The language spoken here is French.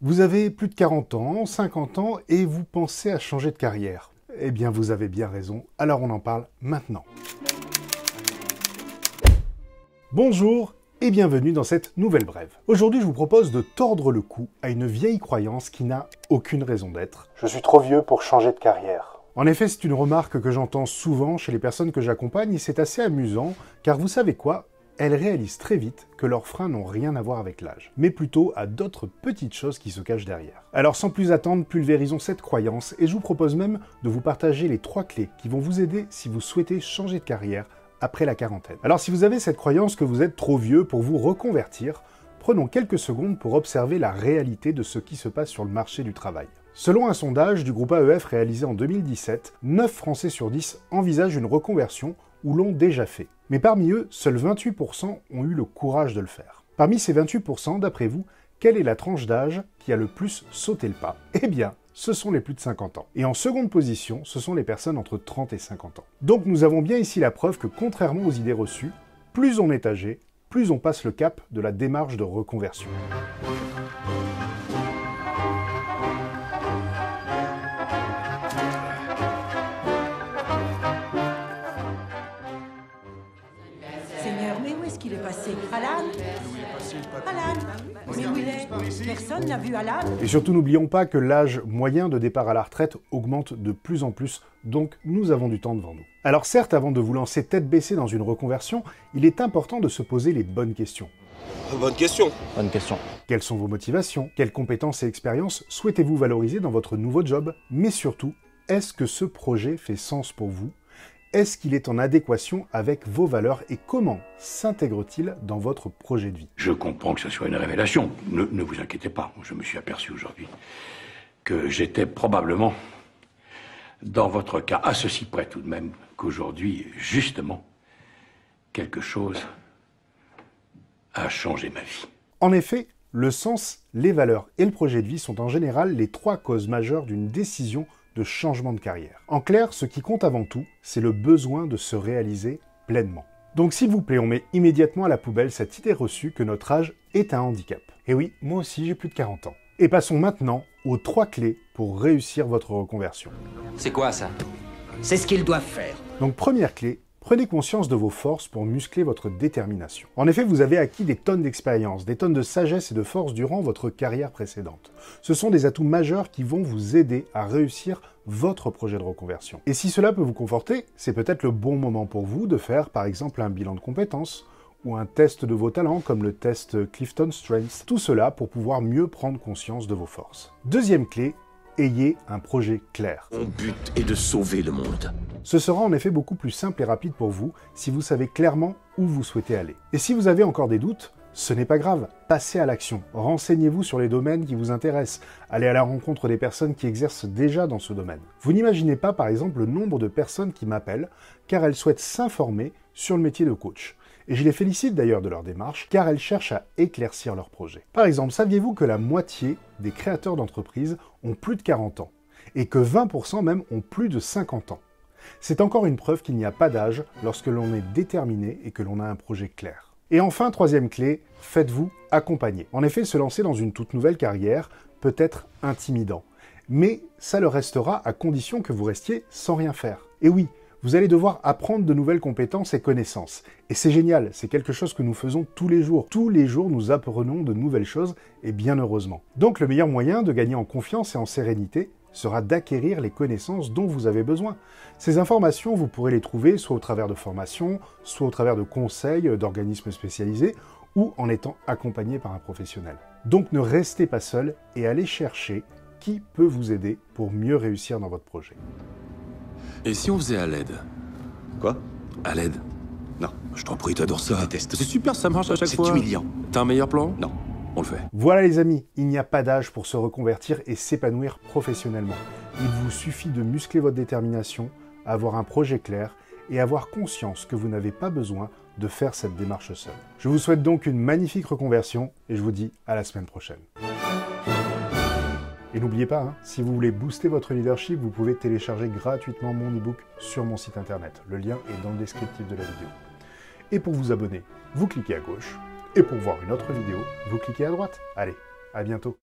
Vous avez plus de 40 ans, 50 ans et vous pensez à changer de carrière. Eh bien, vous avez bien raison, alors on en parle maintenant. Bonjour et bienvenue dans cette nouvelle brève. Aujourd'hui, je vous propose de tordre le cou à une vieille croyance qui n'a aucune raison d'être. Je suis trop vieux pour changer de carrière. En effet, c'est une remarque que j'entends souvent chez les personnes que j'accompagne et c'est assez amusant, car vous savez quoi ? Elles réalisent très vite que leurs freins n'ont rien à voir avec l'âge, mais plutôt à d'autres petites choses qui se cachent derrière. Alors sans plus attendre, pulvérisons cette croyance et je vous propose même de vous partager les 3 clés qui vont vous aider si vous souhaitez changer de carrière après la quarantaine. Alors si vous avez cette croyance que vous êtes trop vieux pour vous reconvertir, prenons quelques secondes pour observer la réalité de ce qui se passe sur le marché du travail. Selon un sondage du groupe AEF réalisé en 2017, 9 Français sur 10 envisagent une reconversion ou l'ont déjà fait. Mais parmi eux, seuls 28% ont eu le courage de le faire. Parmi ces 28%, d'après vous, quelle est la tranche d'âge qui a le plus sauté le pas? Eh bien, ce sont les plus de 50 ans. Et en seconde position, ce sont les personnes entre 30 et 50 ans. Donc nous avons bien ici la preuve que contrairement aux idées reçues, plus on est âgé, plus on passe le cap de la démarche de reconversion. Seigneur, mais où est-ce qu'il est passé? Alan? Alan? Mais où il est? Personne n'a vu Alan? Et surtout, n'oublions pas que l'âge moyen de départ à la retraite augmente de plus en plus, donc nous avons du temps devant nous. Alors certes, avant de vous lancer tête baissée dans une reconversion, il est important de se poser les bonnes questions. Bonne question. Bonne question. Quelles sont vos motivations? Quelles compétences et expériences souhaitez-vous valoriser dans votre nouveau job? Mais surtout, est-ce que ce projet fait sens pour vous? Est-ce qu'il est en adéquation avec vos valeurs et comment s'intègre-t-il dans votre projet de vie? Je comprends que ce soit une révélation. Ne vous inquiétez pas, je me suis aperçu aujourd'hui que j'étais probablement, dans votre cas, à ceci près tout de même, qu'aujourd'hui, justement, quelque chose a changé ma vie. En effet, le sens, les valeurs et le projet de vie sont en général les 3 causes majeures d'une décision de changement de carrière. En clair, ce qui compte avant tout, c'est le besoin de se réaliser pleinement. Donc s'il vous plaît, on met immédiatement à la poubelle cette idée reçue que notre âge est un handicap. Et oui, moi aussi j'ai plus de 40 ans. Et passons maintenant aux 3 clés pour réussir votre reconversion. C'est quoi ça? C'est ce qu'ils doivent faire. Donc première clé, prenez conscience de vos forces pour muscler votre détermination. En effet, vous avez acquis des tonnes d'expérience, des tonnes de sagesse et de force durant votre carrière précédente. Ce sont des atouts majeurs qui vont vous aider à réussir votre projet de reconversion. Et si cela peut vous conforter, c'est peut-être le bon moment pour vous de faire par exemple un bilan de compétences ou un test de vos talents comme le test Clifton Strengths. Tout cela pour pouvoir mieux prendre conscience de vos forces. Deuxième clé, ayez un projet clair. Mon but est de sauver le monde. Ce sera en effet beaucoup plus simple et rapide pour vous si vous savez clairement où vous souhaitez aller. Et si vous avez encore des doutes, ce n'est pas grave, passez à l'action. Renseignez-vous sur les domaines qui vous intéressent. Allez à la rencontre des personnes qui exercent déjà dans ce domaine. Vous n'imaginez pas par exemple le nombre de personnes qui m'appellent car elles souhaitent s'informer sur le métier de coach. Et je les félicite d'ailleurs de leur démarche, car elles cherchent à éclaircir leur projet. Par exemple, saviez-vous que la moitié des créateurs d'entreprises ont plus de 40 ans, et que 20% même ont plus de 50 ans? C'est encore une preuve qu'il n'y a pas d'âge lorsque l'on est déterminé et que l'on a un projet clair. Et enfin, troisième clé, faites-vous accompagner. En effet, se lancer dans une toute nouvelle carrière peut être intimidant, mais ça le restera à condition que vous restiez sans rien faire. Et oui, vous allez devoir apprendre de nouvelles compétences et connaissances. Et c'est génial, c'est quelque chose que nous faisons tous les jours. Tous les jours, nous apprenons de nouvelles choses, et bien heureusement. Donc le meilleur moyen de gagner en confiance et en sérénité sera d'acquérir les connaissances dont vous avez besoin. Ces informations, vous pourrez les trouver soit au travers de formations, soit au travers de conseils d'organismes spécialisés, ou en étant accompagné par un professionnel. Donc ne restez pas seul et allez chercher qui peut vous aider pour mieux réussir dans votre projet. Et si on faisait à l'aide? Quoi? À l'aide? Non. Je t'en prie, t'adores ça. Je déteste. C'est super, ça marche à chaque fois. C'est humiliant. T'as un meilleur plan? Non. On le fait. Voilà les amis, il n'y a pas d'âge pour se reconvertir et s'épanouir professionnellement. Il vous suffit de muscler votre détermination, avoir un projet clair et avoir conscience que vous n'avez pas besoin de faire cette démarche seul. Je vous souhaite donc une magnifique reconversion et je vous dis à la semaine prochaine. Et n'oubliez pas, si vous voulez booster votre leadership, vous pouvez télécharger gratuitement mon e-book sur mon site internet. Le lien est dans le descriptif de la vidéo. Et pour vous abonner, vous cliquez à gauche. Et pour voir une autre vidéo, vous cliquez à droite. Allez, à bientôt.